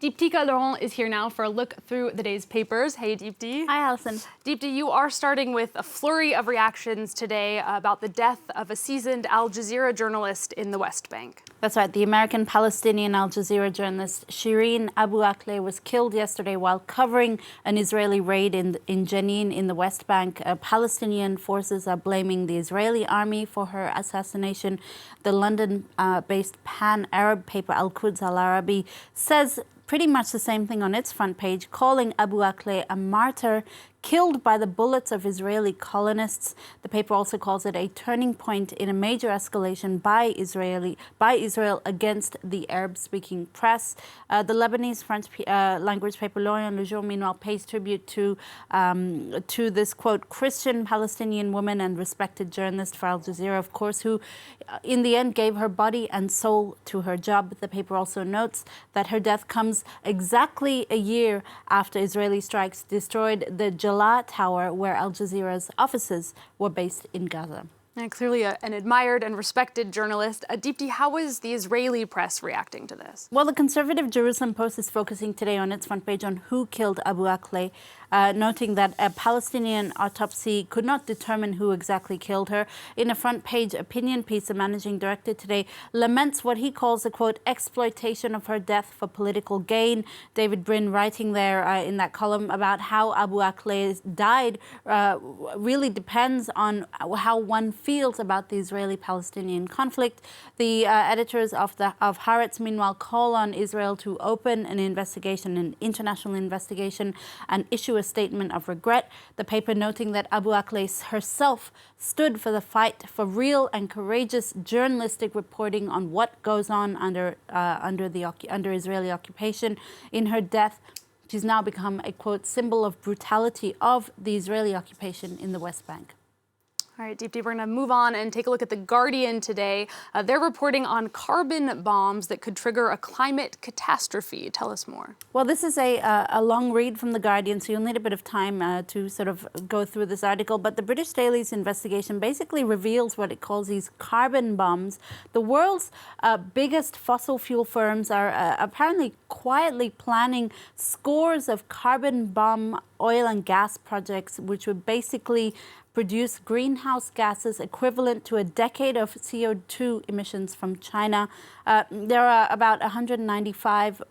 Deeptika Laurent is here now for a look through the day's papers. Hey, Deepti. Hi, Alison. Deepti, you are starting with a flurry of reactions today about the death of a seasoned Al Jazeera journalist in the West Bank. That's right. The American Palestinian Al Jazeera journalist Shireen Abu Akleh was killed yesterday while covering an Israeli raid in Jenin in the West Bank. Palestinian forces are blaming the Israeli army for her assassination. The London-based pan-Arab paper Al-Quds Al-Arabi says pretty much the same thing on its front page, calling Abu Akleh a martyr killed by the bullets of Israeli colonists. The paper also calls it a turning point in a major escalation by Israel against the Arab-speaking press. The Lebanese French language paper L'Orient Le Jour, meanwhile, pays tribute to this, quote, Christian Palestinian woman and respected journalist for Al Jazeera, of course, who in the end gave her body and soul to her job. The paper also notes that her death comes exactly a year after Israeli strikes destroyed the Jalal Tower, where Al Jazeera's offices were based in Gaza. And clearly an admired and respected journalist. Deepti, how is the Israeli press reacting to this? Well, the conservative Jerusalem Post is focusing today on its front page on who killed Abu Akleh, noting that a Palestinian autopsy could not determine who exactly killed her. In a front page opinion piece, the managing director today laments what he calls a, quote, exploitation of her death for political gain. David Brin writing there in that column about how Abu Akleh died really depends on how one feels about the Israeli-Palestinian conflict. The editors of Haaretz, meanwhile, call on Israel to open an investigation, an international investigation, and issue a statement of regret. The paper noting that Abu Akleh herself stood for the fight for real and courageous journalistic reporting on what goes on under Israeli occupation. In her death, she's now become a, quote, symbol of brutality of the Israeli occupation in the West Bank. All right, Deepti, we're going to move on and take a look at The Guardian today. They're reporting on carbon bombs that could trigger a climate catastrophe. Tell us more. Well, this is a long read from The Guardian, so you'll need a bit of time to sort of go through this article. But the British Daily's investigation basically reveals what it calls these carbon bombs. The world's biggest fossil fuel firms are apparently quietly planning scores of carbon bomb oil and gas projects, which would basically produce greenhouse gases equivalent to a decade of CO2 emissions from China. There are about 195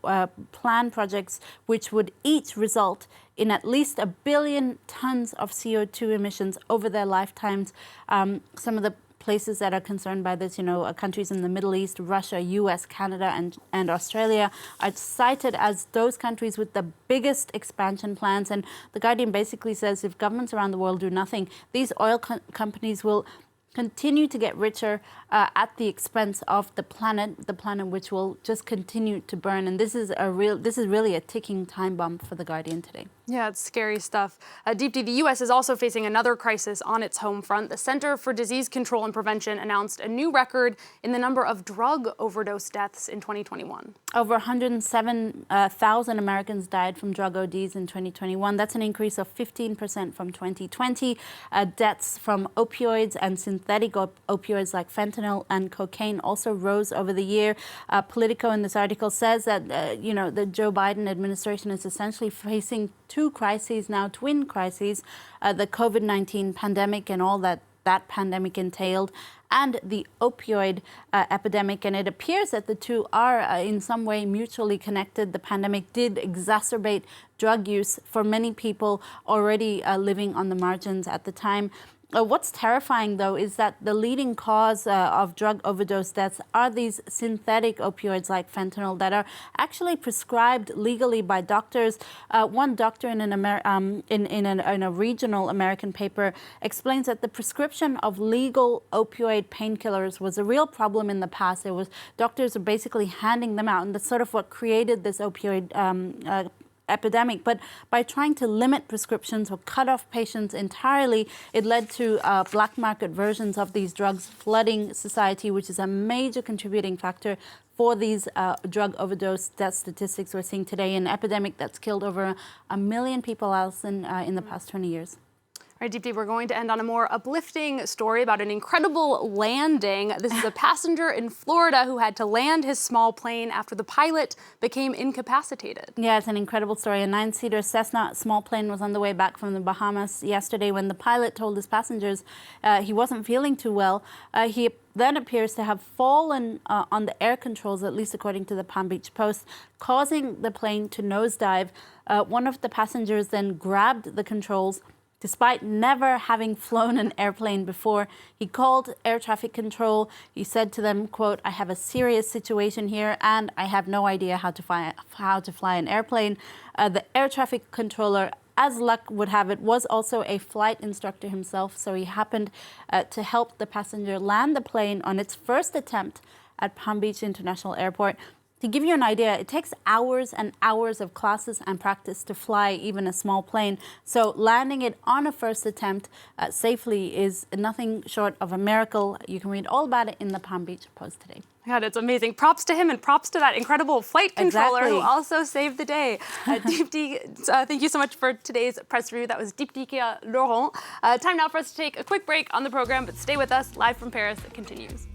planned projects which would each result in at least 1 billion tons of CO2 emissions over their lifetimes. Some of the places that are concerned by this, countries in the Middle East, Russia, US, Canada, and Australia are cited as those countries with the biggest expansion plans. And The Guardian basically says if governments around the world do nothing, these oil companies will continue to get richer at the expense of the planet which will just continue to burn. And this is really a ticking time bomb for The Guardian today. Yeah, it's scary stuff. Deepti, the U.S. is also facing another crisis on its home front. The Center for Disease Control and Prevention announced a new record in the number of drug overdose deaths in 2021. Over 107,000 Americans died from drug ODs in 2021. That's an increase of 15% from 2020. Deaths from opioids and synthetic opioids like fentanyl and cocaine also rose over the year. Politico in this article says that, the Joe Biden administration is essentially facing two crises now, twin crises, the COVID-19 pandemic and all that pandemic entailed, and the opioid epidemic. And it appears that the two are in some way mutually connected. The pandemic did exacerbate drug use for many people already living on the margins at the time. What's terrifying, though, is that the leading cause of drug overdose deaths are these synthetic opioids like fentanyl that are actually prescribed legally by doctors. One doctor in a regional American paper explains that the prescription of legal opioid painkillers was a real problem in the past. Doctors are basically handing them out, and that's sort of what created this opioid epidemic. But by trying to limit prescriptions or cut off patients entirely, it led to black market versions of these drugs flooding society, which is a major contributing factor for these drug overdose death statistics we're seeing today, an epidemic that's killed over 1 million people, Alison, in the past 20 years. All right, Deepti, we're going to end on a more uplifting story about an incredible landing. This is a passenger in Florida who had to land his small plane after the pilot became incapacitated. Yeah, it's an incredible story. A 9-seater Cessna small plane was on the way back from the Bahamas yesterday when the pilot told his passengers he wasn't feeling too well. He then appears to have fallen on the air controls, at least according to the Palm Beach Post, causing the plane to nosedive. One of the passengers then grabbed the controls. Despite never having flown an airplane before, he called air traffic control. He said to them, quote, "I have a serious situation here and I have no idea how to fly an airplane." The air traffic controller, as luck would have it, was also a flight instructor himself. So he happened to help the passenger land the plane on its first attempt at Palm Beach International Airport. To give you an idea, it takes hours and hours of classes and practice to fly even a small plane. So landing it on a first attempt safely is nothing short of a miracle. You can read all about it in the Palm Beach Post today. God, it's amazing. Props to him and props to that incredible flight controller who also saved the day. Deepti, thank you so much for today's press review. That was Deepti Laurent. Time now for us to take a quick break on the program, but stay with us. Live from Paris, it continues.